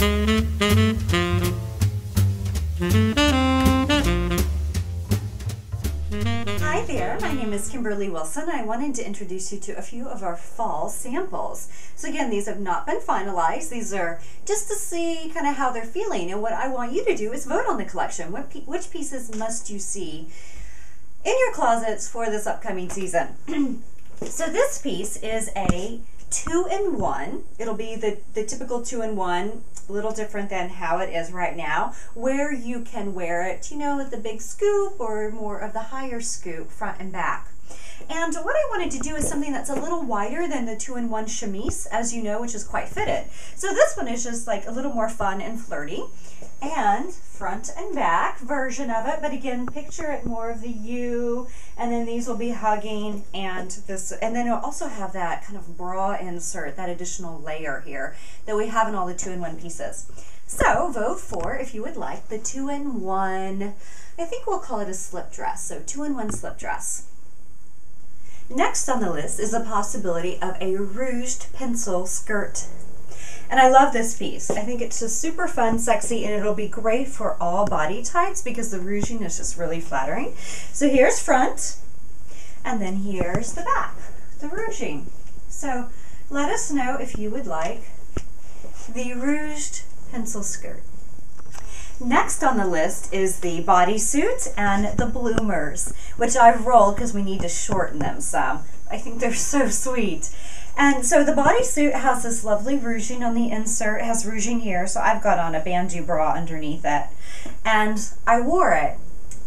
Hi there, my name is Kimberly Wilson. I wanted to introduce you to a few of our fall samples. So again, these have not been finalized. These are just to see kind of how they're feeling, and what I want you to do is vote on the collection. Which pieces must you see in your closets for this upcoming season? So this piece is a 2-in-1. It'll be the typical 2-in-1, a little different than how it is right now, where you can wear it, you know, with the big scoop or more of the higher scoop, front and back. And what I wanted to do is something that's a little wider than the 2-in-1 chemise, as you know, which is quite fitted. So this one is just like a little more fun and flirty, and front and back version of it, but again, picture it more of the U, and then these will be hugging, and this, and then it'll also have that kind of bra insert, that additional layer here that we have in all the 2-in-1 pieces. So vote for, if you would like, the 2-in-1, I think we'll call it a slip dress, so 2-in-1 slip dress. Next on the list is the possibility of a ruched pencil skirt. And I love this piece. I think it's just super fun, sexy, and it'll be great for all body types because the ruching is just really flattering. So here's front, and then here's the back, the ruching. So let us know if you would like the ruched pencil skirt. Next on the list is the bodysuit and the bloomers, which I've rolled because we need to shorten them some. I think they're so sweet. And so the bodysuit has this lovely ruching on the insert. It has ruching here, so I've got on a bandeau bra underneath it. And I wore it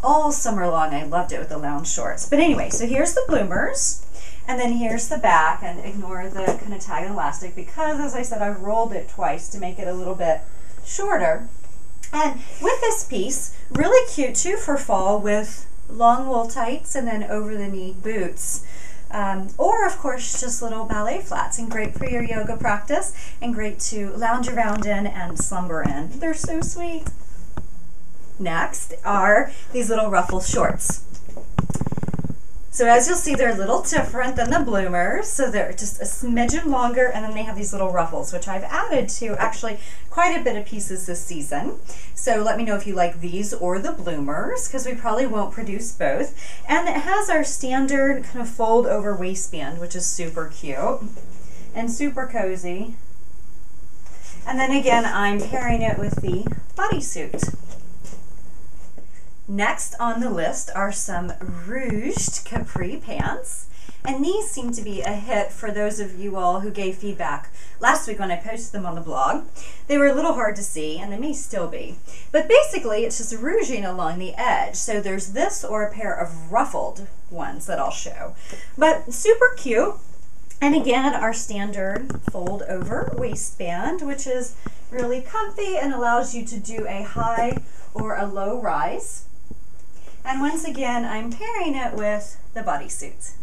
all summer long. I loved it with the lounge shorts. But anyway, so here's the bloomers, and then here's the back, and ignore the kind of tag and elastic because, as I said, I've rolled it twice to make it a little bit shorter. And with this piece, really cute too for fall with long wool tights and then over the knee boots. Or of course just little ballet flats, and great for your yoga practice and great to lounge around in and slumber in. They're so sweet. Next are these little ruffle shorts. So as you'll see, they're a little different than the bloomers, so they're just a smidgen longer, and then they have these little ruffles, which I've added to actually quite a bit of pieces this season. So let me know if you like these or the bloomers, because we probably won't produce both. And it has our standard kind of fold over waistband, which is super cute and super cozy. And then again, I'm pairing it with the bodysuit. Next on the list are some ruched capri pants, and these seem to be a hit for those of you all who gave feedback last week when I posted them on the blog. They were a little hard to see, and they may still be, but basically it's just ruching along the edge. So there's this or a pair of ruffled ones that I'll show, but super cute. And again, our standard fold over waistband, which is really comfy and allows you to do a high or a low rise. And once again, I'm pairing it with the bodysuit.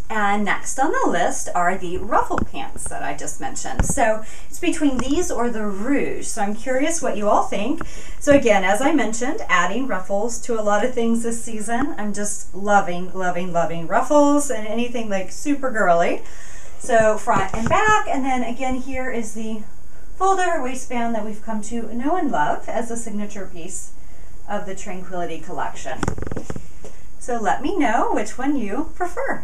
And next on the list are the ruffle pants that I just mentioned. So it's between these or the ruche. So I'm curious what you all think. So again, as I mentioned, adding ruffles to a lot of things this season. I'm just loving, loving, loving ruffles and anything like super girly. So front and back, and then again, here is the fold over waistband that we've come to know and love as a signature piece of the TranquiliT collection. So let me know which one you prefer.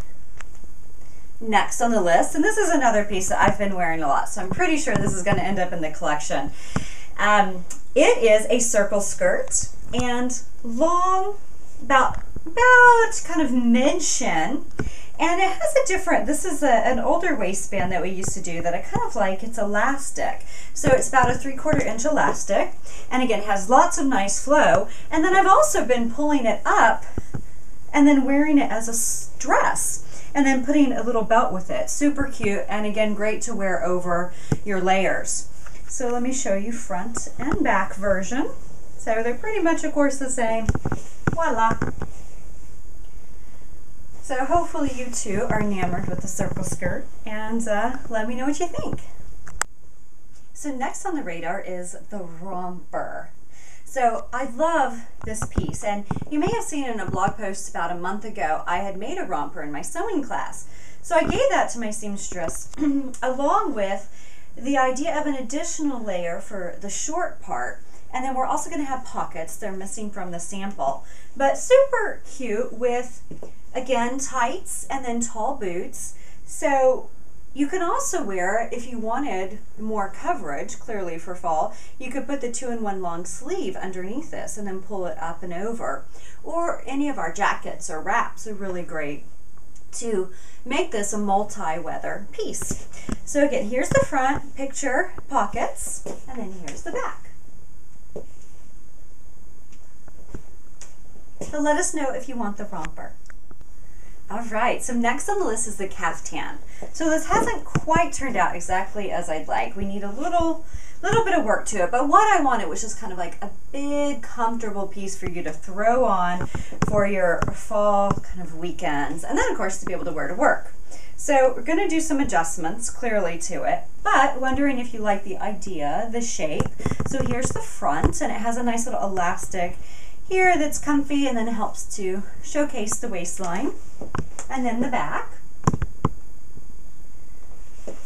Next on the list, and this is another piece that I've been wearing a lot, so I'm pretty sure this is going to end up in the collection. It is a circle skirt and long, about kind of mid-shin, and it has a different, this is an older waistband that we used to do that I kind of like. It's elastic, so it's about a 3/4 inch elastic, and again has lots of nice flow. And then I've also been pulling it up and then wearing it as a dress, and then putting a little belt with it. Super cute, and again great to wear over your layers. So let me show you front and back version. So they're pretty much of course the same. Voila. So hopefully you too are enamored with the circle skirt, and let me know what you think. So next on the radar is the romper. So I love this piece, and you may have seen in a blog post about a month ago, I had made a romper in my sewing class. So I gave that to my seamstress along with the idea of an additional layer for the short part. And then we're also going to have pockets. They're missing from the sample. But super cute with, again, tights and then tall boots. So you can also wear, if you wanted more coverage, clearly for fall, you could put the 2-in-1 long sleeve underneath this and then pull it up and over. Or any of our jackets or wraps are really great to make this a multi-weather piece. So again, here's the front, picture pockets, and then here's the back. So let us know if you want the romper. All right, so next on the list is the caftan. So this hasn't quite turned out exactly as I'd like. We need a little bit of work to it, but what I wanted was just kind of like a big, comfortable piece for you to throw on for your fall kind of weekends, and then of course to be able to wear to work. So we're going to do some adjustments clearly to it, but wondering if you like the idea, the shape. So here's the front, and it has a nice little elastic here that's comfy and then helps to showcase the waistline. And then the back.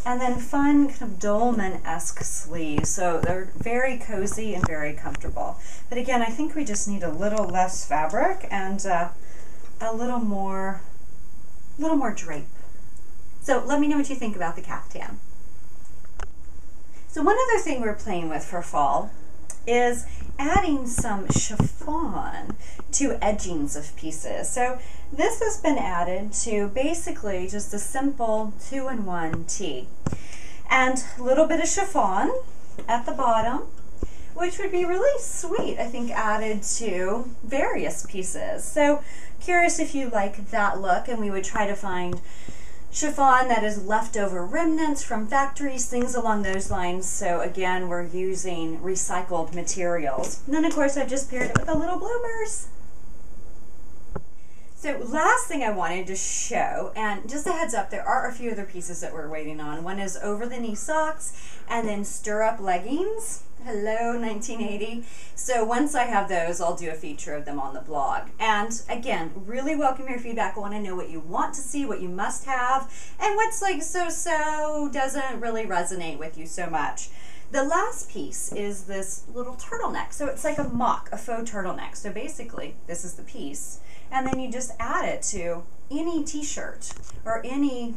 And then fun kind of dolman-esque sleeves. So they're very cozy and very comfortable. But again, I think we just need a little less fabric and a little more drape. So let me know what you think about the caftan. So one other thing we're playing with for fall is adding some chiffon to edgings of pieces. So this has been added to basically just a simple 2-in-1 tee. And a little bit of chiffon at the bottom, which would be really sweet, I think, added to various pieces. So curious if you like that look, and we would try to find chiffon that is leftover remnants from factories, things along those lines. So again, we're using recycled materials. And then of course I've just paired it with the little bloomers. So last thing I wanted to show, and just a heads up, there are a few other pieces that we're waiting on. One is over the knee socks and then stirrup leggings. Hello 1980. So once I have those, I'll do a feature of them on the blog. And again, really welcome your feedback. I want to know what you want to see, what you must have, and what's like so-so doesn't really resonate with you so much. The last piece is this little turtleneck. So it's like a mock, a faux turtleneck. So basically, this is the piece. And then you just add it to any t-shirt or any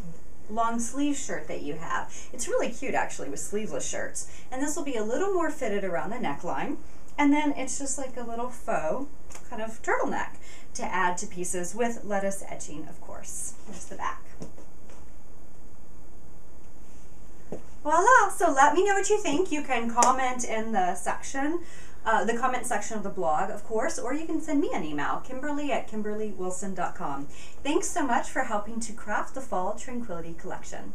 long sleeve shirt that you have. It's really cute actually with sleeveless shirts. And this will be a little more fitted around the neckline. And then it's just like a little faux kind of turtleneck to add to pieces with lettuce edging, of course. Here's the back. Voila! So let me know what you think. You can comment in the section, the comment section of the blog, of course, or you can send me an email, Kimberly@KimberlyWilson.com. Thanks so much for helping to craft the Fall TranquiliT collection.